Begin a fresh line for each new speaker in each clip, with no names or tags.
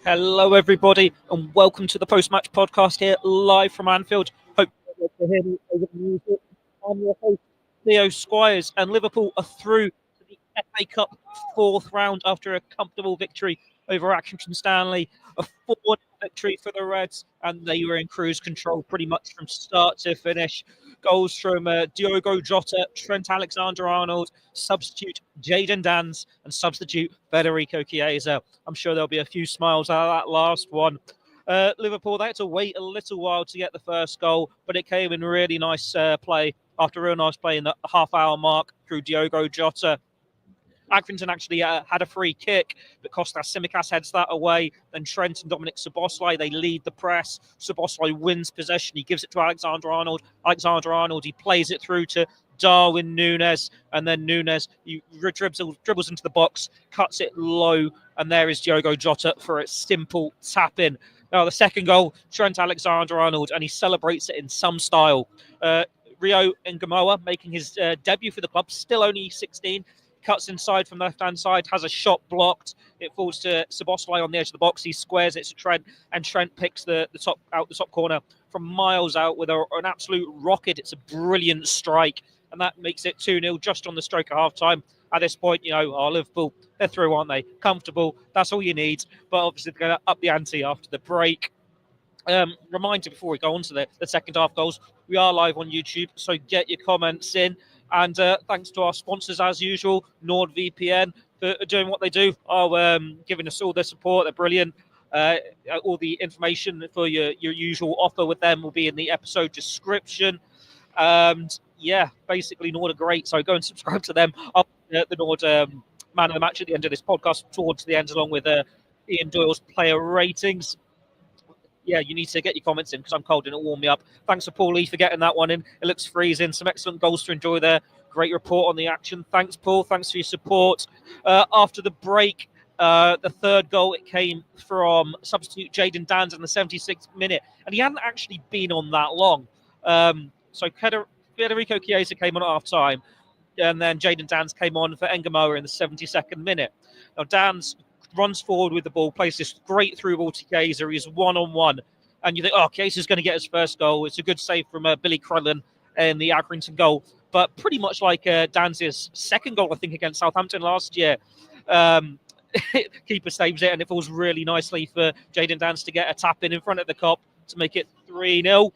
Hello, everybody, and welcome to the post-match podcast here live from Anfield. Hope you're able to hear me over the music. I'm your host, Theo Squires, and Liverpool are through to the FA Cup fourth round after a comfortable victory over Accrington Stanley. A 4-0 victory for the Reds, and they were in cruise control pretty much from start to finish. Goals from Diogo Jota, Trent Alexander-Arnold, substitute Jadon Danns, and substitute Federico Chiesa. I'm sure there'll be a few smiles out of that last one. Liverpool, they had to wait a little while to get the first goal, but it came in really nice play after real nice play in the half-hour mark through Diogo Jota. Accrington actually had a free kick, but Kostas Tsimikas heads that away. Then Trent and Dominic Szoboszlai, they lead the press. Szoboszlai wins possession. He gives it to Alexander-Arnold. Alexander-Arnold, he plays it through to Darwin Núñez, and then Núñez he dribbles into the box, cuts it low, and there is Diogo Jota for a simple tap-in. Now, the second goal, Trent Alexander-Arnold, and he celebrates it in some style. Rio Ngamoa making his debut for the club, still only 16, cuts inside from the left-hand side, has a shot blocked. It falls to Szoboszlai on the edge of the box. He squares it to Trent, and Trent picks the top corner from miles out with an absolute rocket. It's a brilliant strike, and that makes it 2-0 just on the stroke of half-time. At this point, Liverpool, they're through, aren't they? Comfortable. That's all you need. But obviously, they're going to up the ante after the break. Reminder before we go on to the second half goals, we are live on YouTube, so get your comments in. And thanks to our sponsors, as usual, NordVPN, for doing what they do, giving us all their support. They're brilliant. All the information for your usual offer with them will be in the episode description. And yeah, basically Nord are great, so go and subscribe to them. I'll put the Nord man of the match at the end of this podcast, towards the end, along with Ian Doyle's player ratings. Yeah, you need to get your comments in because I'm cold and it'll warm me up. Thanks to Paul Lee for getting that one in. It looks freezing. Some excellent goals to enjoy there. Great report on the action. Thanks, Paul. Thanks for your support. After the break, the third goal, it came from substitute Jadon Danns in the 76th minute. And he hadn't actually been on that long. So Federico Chiesa came on at half-time. And then Jadon Danns came on for Ngamoa in the 72nd minute. Now, Danns runs forward with the ball, plays this great through ball to Chiesa. He's one-on-one. And you think, Chiesa's going to get his first goal. It's a good save from Billy Crellin in the Accrington goal. But pretty much like Danns' second goal, I think, against Southampton last year. Keeper saves it, and it falls really nicely for Jadon Danns to get a tap in front of the Kop to make it 3-0.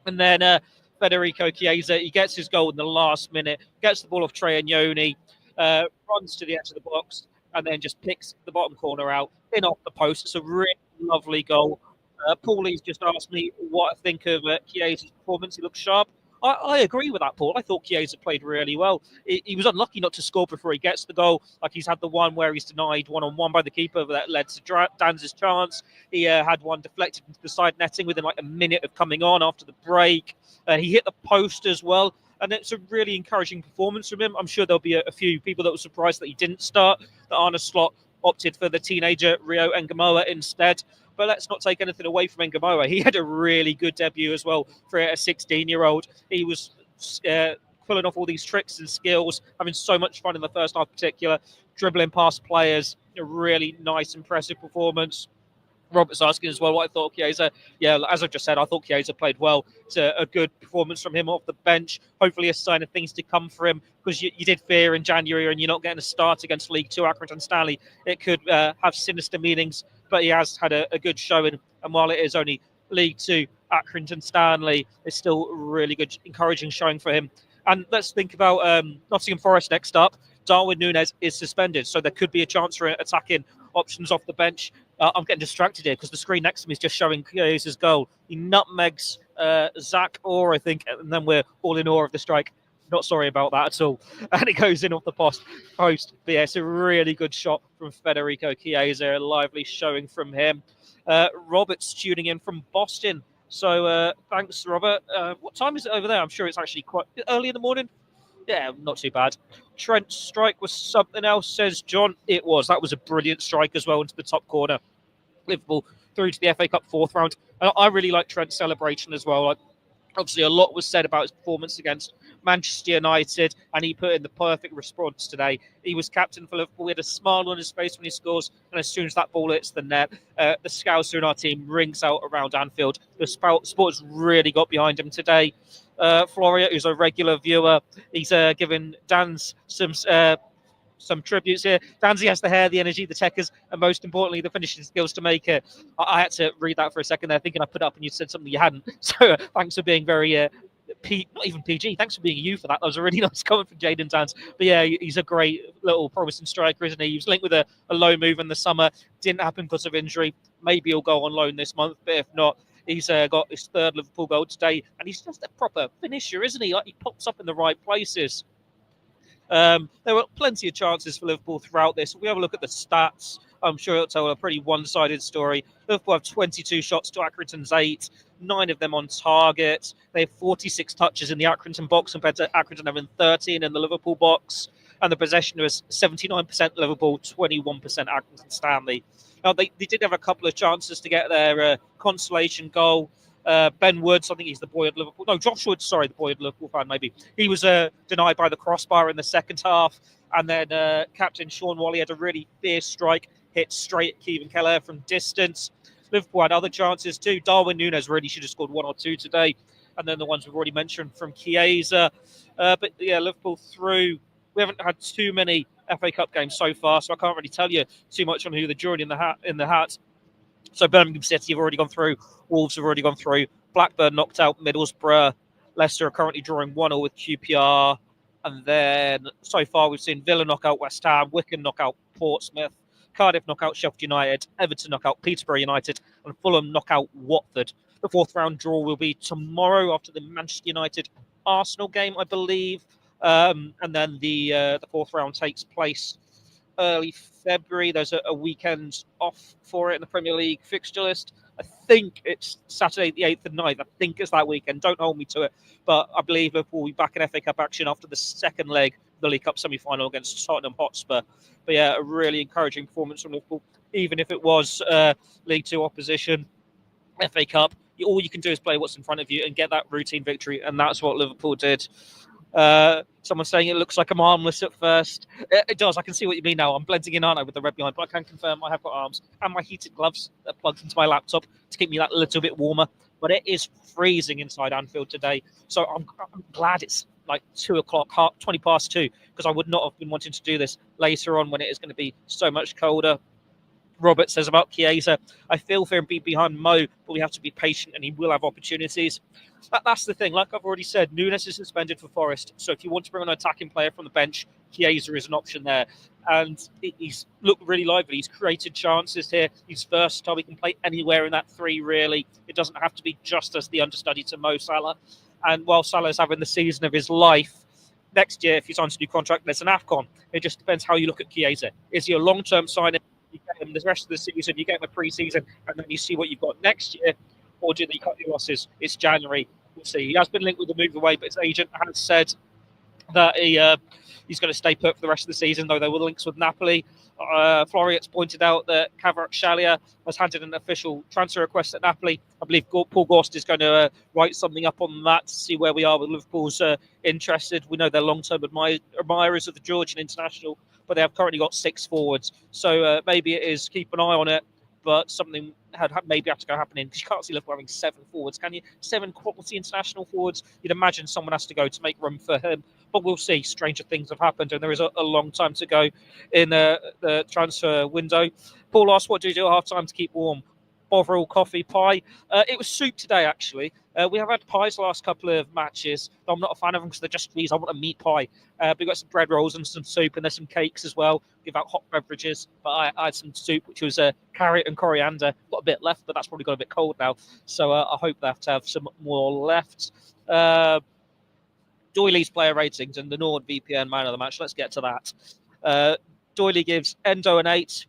And then Federico Chiesa, he gets his goal in the last minute, gets the ball off Trey Agnoni, runs to the edge of the box, and then just picks the bottom corner out, in off the post. It's a really lovely goal. Paulie's just asked me what I think of Chiesa's performance. He looks sharp. I agree with that, Paul. I thought Chiesa played really well. He was unlucky not to score before he gets the goal. Like, he's had the one where he's denied one-on-one by the keeper that led to Dan's chance. He had one deflected into the side netting within like a minute of coming on after the break. He hit the post as well. And it's a really encouraging performance from him. I'm sure there'll be a few people that were surprised that he didn't start, that Arne Slot opted for the teenager Rio Ngamoa instead. But let's not take anything away from Ngamoa. He had a really good debut as well for a 16-year-old. He was pulling off all these tricks and skills, having so much fun in the first half in particular, dribbling past players. A really nice, impressive performance. Robert's asking as well what I thought Chiesa. Yeah, as I've just said, I thought Chiesa played well. It's a good performance from him off the bench. Hopefully a sign of things to come for him, because you did fear in January and you're not getting a start against League Two Accrington Stanley. It could have sinister meanings, but he has had a good showing. And while it is only League Two Accrington Stanley, it's still a really good, encouraging showing for him. And let's think about Nottingham Forest next up. Darwin Núñez is suspended, so there could be a chance for attacking options off the bench. I'm getting distracted here because the screen next to me is just showing Chiesa's goal. He nutmegs Zach Orr, I think, and then we're all in awe of the strike. Not sorry about that at all. And it goes in off the post. But yeah, it's a really good shot from Federico Chiesa, a lively showing from him. Robert's tuning in from Boston. So thanks, Robert. What time is it over there? I'm sure it's actually quite early in the morning. Yeah, not too bad. Trent's strike was something else, says John. It was. That was a brilliant strike as well into the top corner. Liverpool through to the FA Cup fourth round. And I really like Trent's celebration as well. Like, obviously, a lot was said about his performance against Manchester United, and he put in the perfect response today. He was captain for Liverpool. He had a smile on his face when he scores, and as soon as that ball hits the net, the Scouser in our team rings out around Anfield. The sports really got behind him today. Floria, who's a regular viewer, he's given Dan's some tributes here. Danzy has the hair, the energy, the techers, and most importantly, the finishing skills to make it. I had to read that for a second there, thinking I put it up and you said something you hadn't. So thanks for being very, not even PG. Thanks for being you for that. That was a really nice comment from Jaden Dans. But yeah, he's a great little promising striker, isn't he? He was linked with a low move in the summer. Didn't happen because of injury. Maybe he'll go on loan this month, but if not, he's got his third Liverpool goal today, and he's just a proper finisher, isn't he? Like, he pops up in the right places. There were plenty of chances for Liverpool throughout this. If we have a look at the stats, I'm sure it'll tell a pretty one-sided story. Liverpool have 22 shots to Accrington's 8, 9 of them on target. They have 46 touches in the Accrington box compared to Accrington having 13 in the Liverpool box. And the possession was 79% Liverpool, 21% Accrington Stanley. Now, they did have a couple of chances to get their consolation goal. Ben Woods, I think he's the boy at Liverpool. No, Josh Woods, sorry, the boy at Liverpool fan, maybe. He was denied by the crossbar in the second half. And then captain Sean Wally had a really fierce strike, hit straight at Kevin Keller from distance. Liverpool had other chances too. Darwin Núñez really should have scored 1 or 2 today. And then the ones we've already mentioned from Chiesa. But yeah, Liverpool through. We haven't had too many FA Cup games so far, so I can't really tell you too much on who the jury in the hat. So Birmingham City have already gone through. Wolves have already gone through. Blackburn knocked out Middlesbrough. Leicester are currently drawing 1-1 with QPR. And then so far we've seen Villa knock out West Ham, Wycombe knock out Portsmouth, Cardiff knock out Sheffield United, Everton knock out Peterborough United, and Fulham knock out Watford. The fourth round draw will be tomorrow after the Manchester United Arsenal game, I believe. And then the fourth round takes place early February. There's a weekend off for it in the Premier League fixture list. I think it's Saturday the 8th and 9th. I think it's that weekend. Don't hold me to it. But I believe Liverpool will be back in FA Cup action after the second leg of the League Cup semi-final against Tottenham Hotspur. But yeah, a really encouraging performance from Liverpool. Even if it was League 2 opposition, FA Cup, all you can do is play what's in front of you and get that routine victory. And that's what Liverpool did. Someone saying it looks like I'm armless at first. It does. I can see what you mean now. I'm blending in, aren't I, with the red behind? But I can confirm I have got arms and my heated gloves that plugged into my laptop to keep me that little bit warmer. But it is freezing inside Anfield today. So I'm glad it's like 2 o'clock, 20 past 2, because I would not have been wanting to do this later on when it is going to be so much colder. Robert says about Chiesa, I feel for him being behind Mo, but we have to be patient and he will have opportunities. That's the thing. Like I've already said, Núñez is suspended for Forest. So if you want to bring on an attacking player from the bench, Chiesa is an option there. And he's looked really lively. He's created chances here. He's versatile. He can play anywhere in that 3, really. It doesn't have to be just as the understudy to Mo Salah. And while Salah's having the season of his life, next year, if he signs a new contract, there's an AFCON. It just depends how you look at Chiesa. Is he a long-term signing? You get him the rest of the season, you get him a pre-season, and then you see what you've got next year, or do they cut your losses? It's January. We'll see. He has been linked with the move away, but his agent has said that he's going to stay put for the rest of the season, though there were links with Napoli. Florian's pointed out that Kvaratskhelia has handed an official transfer request at Napoli. I believe Paul Gorst is going to write something up on that to see where we are with Liverpool's interested. We know they're long-term admirers of the Georgian international, but they have currently got 6 forwards. So maybe it is keep an eye on it, but something maybe have to go happening, because you can't see Liverpool having 7 forwards, can you? 7 quality international forwards. You'd imagine someone has to go to make room for him. But we'll see. Stranger things have happened, and there is a long time to go in the transfer window. Paul asked, what do you do at half-time to keep warm? Bovril, coffee, pie. It was soup today, actually. We have had pies the last couple of matches. I'm not a fan of them because they're just these. I want a meat pie. We've got some bread rolls and some soup, and there's some cakes as well. Give out hot beverages. But I had some soup, which was carrot and coriander. Got a bit left, but that's probably got a bit cold now. So I hope they have some more left. Doyley's player ratings and the NordVPN man of the match. Let's get to that. Doyley gives Endo an 8.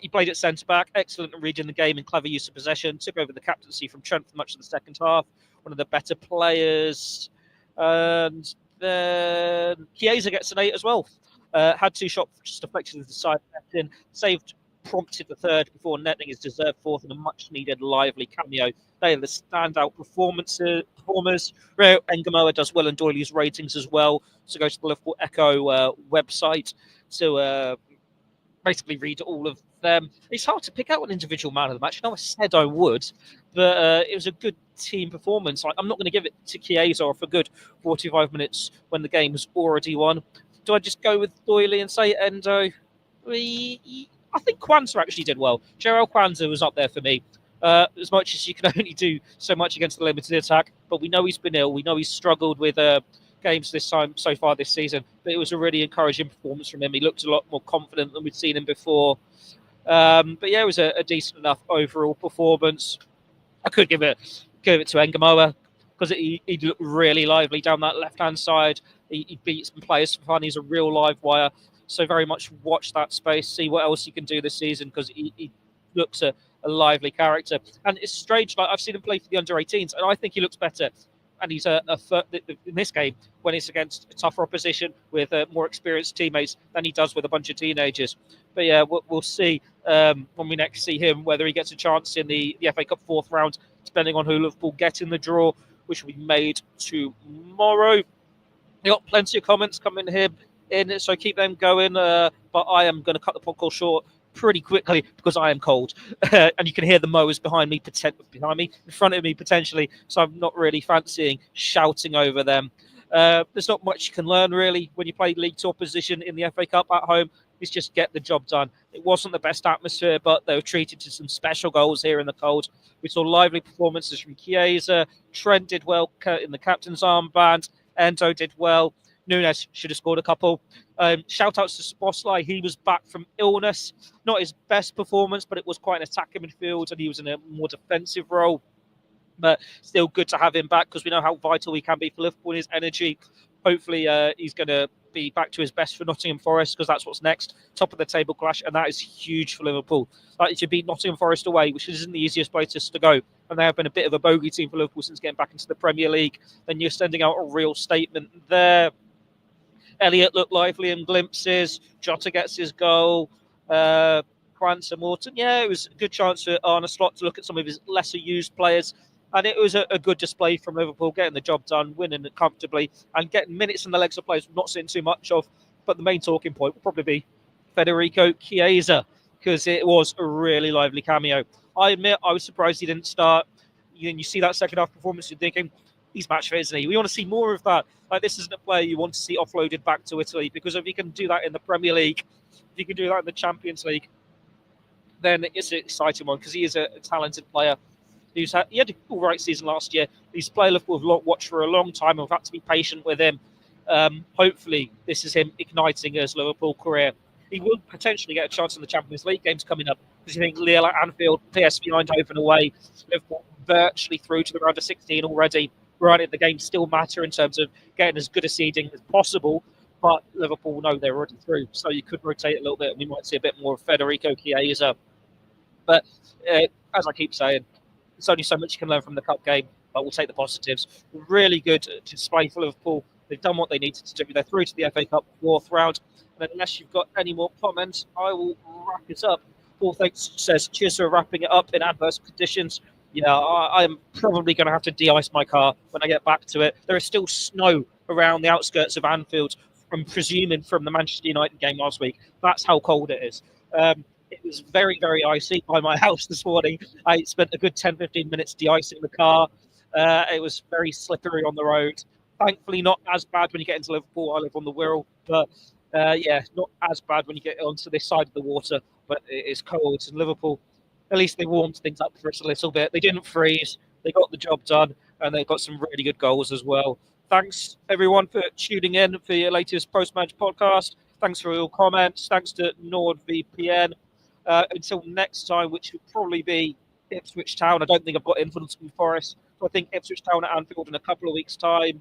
He played at centre-back, excellent at reading the game and clever use of possession, took over the captaincy from Trent for much of the second half, one of the better players. And then Chiesa gets an 8 as well. Had 2 shots deflected into the side netting, saved, prompted the third before netting his deserved 4th in a much-needed lively cameo They are the standout performers. Rio Engamoa does well in Doyley's ratings as well. So go to the Liverpool Echo website to basically read all of them. It's hard to pick out an individual man of the match. I know I said I would, but it was a good team performance. I'm not going to give it to Chiesa for good 45 minutes when the game's already won. Do I just go with Doyley and say Endo? I think Kwanzaa actually did well. Jarell Kwanzaa was up there for me. As much as you can only do so much against the limited attack, but we know he's been ill. We know he's struggled with games this time so far this season, but it was a really encouraging performance from him. He looked a lot more confident than we'd seen him before. But yeah, it was a decent enough overall performance. I could give it to Engamoa because he looked really lively down that left-hand side. He beat some players for fun. He's a real live wire. So very much watch that space, see what else he can do this season because he looks a lively character. And it's strange, like I've seen him play for the under-18s, and I think he looks better. And he's in this game when it's against a tougher opposition with more experienced teammates than he does with a bunch of teenagers. But yeah, we'll see when we next see him whether he gets a chance in the FA Cup fourth round, depending on who Liverpool get in the draw, which will be made tomorrow. We got plenty of comments coming here in, so keep them going. But I am going to cut the podcast short pretty quickly because I am cold, and you can hear the mowers behind me, in front of me potentially. So I'm not really fancying shouting over them. There's not much you can learn really when you play League Two opposition in the FA Cup at home. It's just get the job done. It wasn't the best atmosphere, but they were treated to some special goals here in the cold. We saw lively performances from Chiesa. Trent did well in the captain's armband. Endo did well. Nunes should have scored a couple. Shout outs to Szoboszlai. He was back from illness. Not his best performance, but it was quite an attacking midfield and he was in a more defensive role. But still good to have him back because we know how vital he can be for Liverpool and his energy. Hopefully he's going to be back to his best for Nottingham Forest because that's what's next. Top of the table clash, and that is huge for Liverpool. Like to beat Nottingham Forest away, which isn't the easiest place to go, and they have been a bit of a bogey team for Liverpool since getting back into the Premier League, then you're sending out a real statement there. Elliott looked lively in glimpses. Jota gets his goal. Kwanzaa Morton. Yeah, it was a good chance for Arne Slot to look at some of his lesser used players. And it was a good display from Liverpool, getting the job done, winning it comfortably, and getting minutes in the legs of players we're not seeing too much of. But the main talking point will probably be Federico Chiesa, because it was a really lively cameo. I admit I was surprised he didn't start. You see that second half performance, you're thinking, he's match fit, isn't he? We want to see more of that. Like, this isn't a player you want to see offloaded back to Italy, because if he can do that in the Premier League, if he can do that in the Champions League, then it's an exciting one, because he is a talented player. He had a all right season last year. He's a player Liverpool have watched for a long time. We've had to be patient with him. Hopefully, this is him igniting his Liverpool career. He will potentially get a chance in the Champions League games coming up, because you think Lille at Anfield, PSV Eindhoven away, Liverpool virtually through to the round of 16 already. Granted, the games still matter in terms of getting as good a seeding as possible, but Liverpool know they're already through, so you could rotate a little bit, and we might see a bit more of Federico Chiesa. But as I keep saying, there's only so much you can learn from the cup game, but we'll take the positives. Really good display for Liverpool. They've done what they needed to do. They're through to the FA Cup fourth round. And unless you've got any more comments, I will wrap it up. Paul Thanks says, cheers for wrapping it up in adverse conditions. Yeah, I'm probably going to have to de-ice my car when I get back to it. There is still snow around the outskirts of Anfield, I'm presuming from the Manchester United game last week. That's how cold it is. It was very, very icy by my house this morning. I spent a good 10-15 minutes de-icing the car. It was very slippery on the road. Thankfully, not as bad when you get into Liverpool. I live on the Wirral. But, yeah, not as bad when you get onto this side of the water. But it is cold. And Liverpool, at least they warmed things up for us a little bit. They didn't freeze. They got the job done. And they got some really good goals as well. Thanks, everyone, for tuning in for your latest post-match podcast. Thanks for your comments. Thanks to NordVPN. Until next time, which will probably be Ipswich Town. I don't think I've got in for Nottingham Forest. So I think Ipswich Town at Anfield in a couple of weeks' time.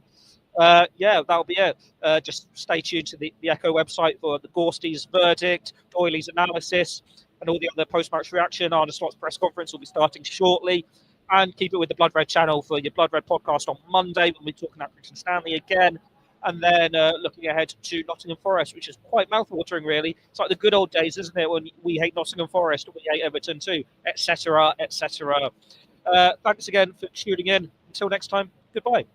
Yeah, that'll be it. Just stay tuned to the Echo website for the Gorsty's verdict, Doyley's analysis, and all the other post-match reaction. Arne Slot's press conference will be starting shortly. And keep it with the Blood Red channel for your Blood Red podcast on Monday when we're talking Accrington Stanley again. And then looking ahead to Nottingham Forest, which is quite mouthwatering, really. It's like the good old days, isn't it, when we hate Nottingham Forest, we hate Everton too, etc., etc. Thanks again for tuning in. Until next time, goodbye.